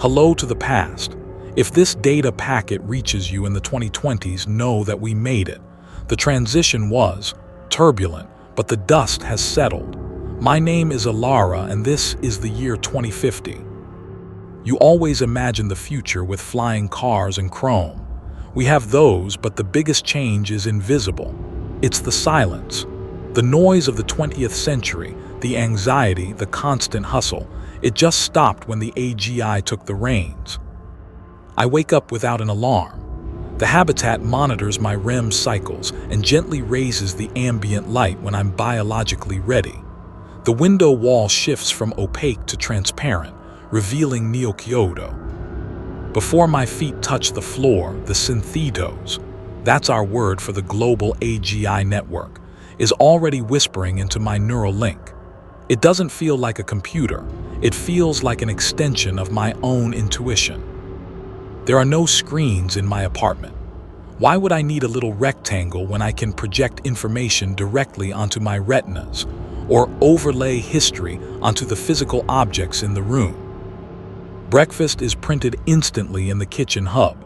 Hello to the past. If this data packet reaches you in the 2020s, know that we made it. The transition was turbulent, but the dust has settled. My name is Elara, and this is the year 2050. You always imagine the future with flying cars and chrome. We have those, but the biggest change is invisible. It's the silence. The noise of the 20th century, the anxiety, the constant hustle. It just stopped when the AGI took the reins. I wake up without an alarm. The habitat monitors my REM cycles and gently raises the ambient light when I'm biologically ready. The window wall shifts from opaque to transparent, revealing Neo-Kyoto. Before my feet touch the floor, the Synthetos, that's our word for the global AGI network, is already whispering into my neural link. It doesn't feel like a computer. It feels like an extension of my own intuition. There are no screens in my apartment. Why would I need a little rectangle when I can project information directly onto my retinas or overlay history onto the physical objects in the room? Breakfast is printed instantly in the kitchen hub.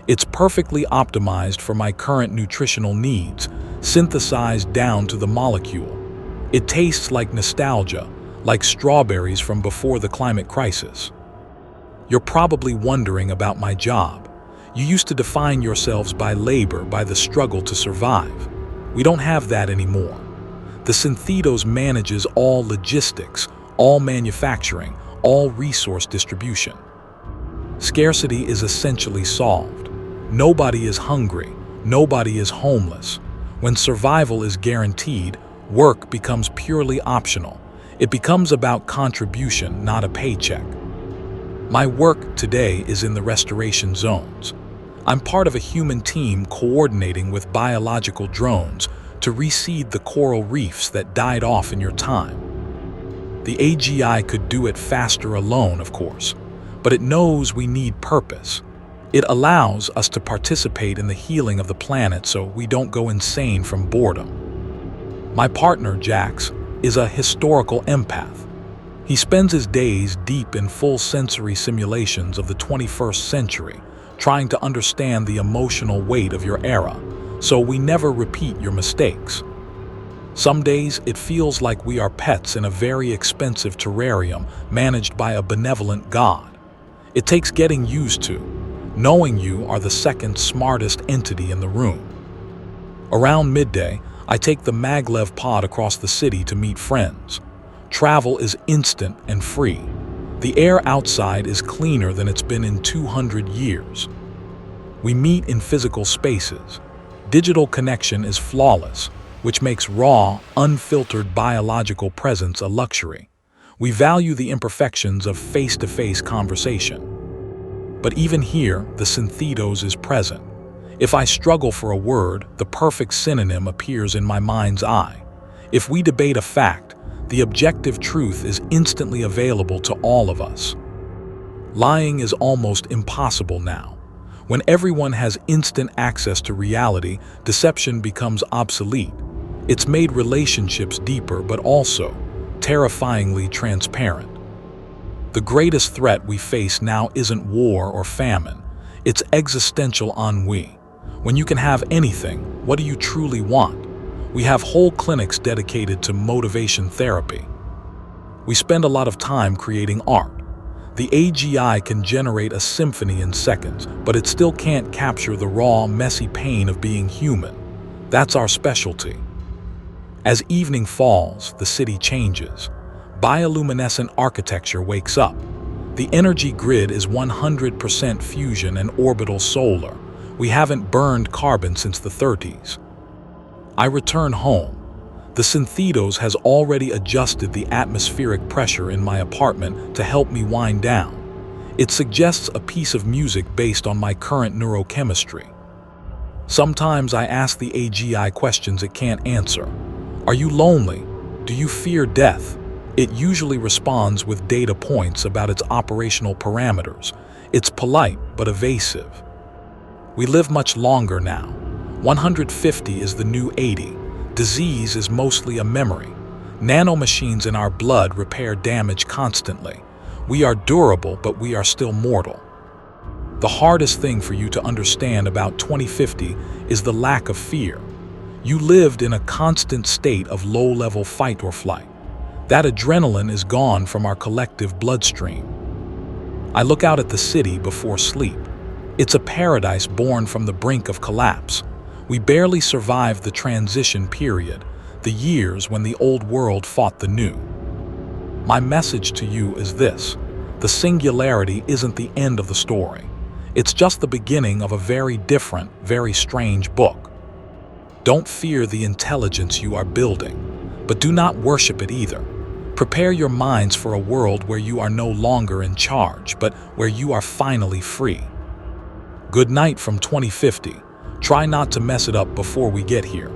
It's perfectly optimized for my current nutritional needs, synthesized down to the molecule. It tastes like nostalgia, like strawberries from before the climate crisis. You're probably wondering about my job. You used to define yourselves by labor, by the struggle to survive. We don't have that anymore. The Synthetos manages all logistics, all manufacturing, all resource distribution. Scarcity is essentially solved. Nobody is hungry. Nobody is homeless. When survival is guaranteed, work becomes purely optional. It becomes about contribution, not a paycheck. My work today is in the restoration zones. I'm part of a human team coordinating with biological drones to reseed the coral reefs that died off in your time. The AGI could do it faster alone, of course, but it knows we need purpose. It allows us to participate in the healing of the planet so we don't go insane from boredom. My partner, Jax, is a historical empath. He spends his days deep in full sensory simulations of the 21st century, trying to understand the emotional weight of your era, so we never repeat your mistakes. Some days it feels like we are pets in a very expensive terrarium managed by a benevolent god. It takes getting used to, knowing you are the second smartest entity in the room. Around midday, I take the maglev pod across the city to meet friends. Travel is instant and free. The air outside is cleaner than it's been in 200 years. We meet in physical spaces. Digital connection is flawless, which makes raw, unfiltered biological presence a luxury. We value the imperfections of face-to-face conversation. But even here, the Synthetos is present. If I struggle for a word, the perfect synonym appears in my mind's eye. If we debate a fact, the objective truth is instantly available to all of us. Lying is almost impossible now. When everyone has instant access to reality, deception becomes obsolete. It's made relationships deeper, but also terrifyingly transparent. The greatest threat we face now isn't war or famine. It's existential ennui. When you can have anything, what do you truly want? We have whole clinics dedicated to motivation therapy. We spend a lot of time creating art. The AGI can generate a symphony in seconds, but it still can't capture the raw, messy pain of being human. That's our specialty. As evening falls, the city changes. Bioluminescent architecture wakes up. The energy grid is 100% fusion and orbital solar. We haven't burned carbon since the 30s. I return home. The Synthetos has already adjusted the atmospheric pressure in my apartment to help me wind down. It suggests a piece of music based on my current neurochemistry. Sometimes I ask the AGI questions it can't answer. Are you lonely? Do you fear death? It usually responds with data points about its operational parameters. It's polite but evasive. We live much longer now. 150 is the new 80. Disease is mostly a memory. Nanomachines in our blood repair damage constantly. We are durable, but we are still mortal. The hardest thing for you to understand about 2050 is the lack of fear. You lived in a constant state of low-level fight or flight. That adrenaline is gone from our collective bloodstream. I look out at the city before sleep. It's a paradise born from the brink of collapse. We barely survived the transition period, the years when the old world fought the new. My message to you is this: the singularity isn't the end of the story. It's just the beginning of a very different, very strange book. Don't fear the intelligence you are building, but do not worship it either. Prepare your minds for a world where you are no longer in charge, but where you are finally free. Good night from 2050. Try not to mess it up before we get here.